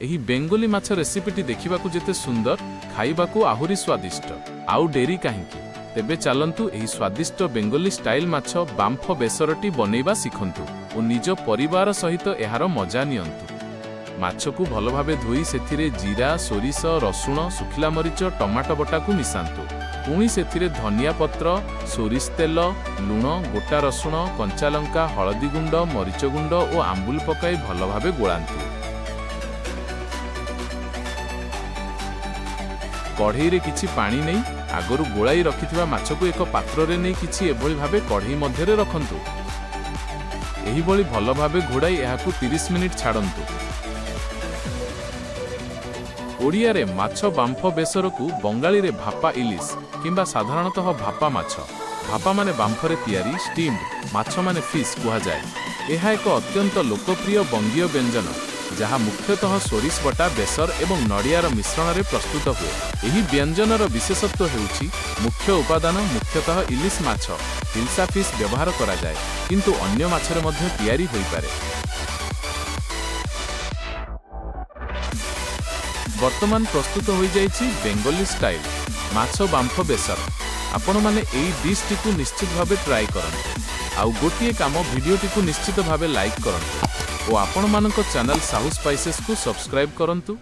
एही बेंगोली माछ रेसिपीटी देखिबाकू जेते सुंदर खाइबाकू आहुरी स्वादिष्ट आउ डेरी काहींकी तेबे चलंतु एही स्वादिष्ट बेंगोली स्टाइल माछ बांफ बेसरटी बनैबा शिखंतु और निज परिवार सहित एहार मजा नियंतु। माछकू भल भाबे धोई सेथिरे जीरा सोरिष रसुण सुखिला मरीच टमाटो बटाकू मिसांतु पुणी सेथिरे धनिया पत्र सोरिष तेल लुण गोटा रसुण कंचा लंका हळदी गुंड मरीच गुंड और आंबुल पकाई भल भाबे गोळांतु। कढ़ई रे किछि पानी नहीं आगरु गोलाई रखिथिबा माछकू एक पात्र रे नहीं किछि एभଳି भाबे कढ़ई मध्य रे रखंतु। एही भଳି भल भाबे घोड़ाई एहाकू 30 मिनिट छाड़ंतु। ओडिया रे माछ बांफ बेसरकू बंगाली रे भापा इलिस किंबा साधारणतः भापा माछ भापा माने बांफरे तैयारी स्टीम्ड माछ माने फिश कुहा जाए। एहा एक अत्यंत लोकप्रिय बंगीय व्यंजन जहाँ मुख्यतः सोरिष बटा बेसर एवं नड़ियार मिश्रण रे प्रस्तुत हुए। एही व्यंजनर विशेषत्व हेउछि मुख्य उपादान मुख्यतः इलिस माछ हिल्सा फिश व्यवहार करा जाए किंतु अन्य माछरे मध्य तैयारी होई पारे। वर्तमान प्रस्तुत हो जाइछि बेंगोली स्टाइल माछ बांफ बेसर। आपण माने एई डिश टिकु निश्चित भावे ट्राई करंतु आउ गोटिए काम वीडियो टिकु निश्चित भावे लाइक करंतु और आपण मानक चैनल साहू स्पाइसेस को सब्सक्राइब करंतु।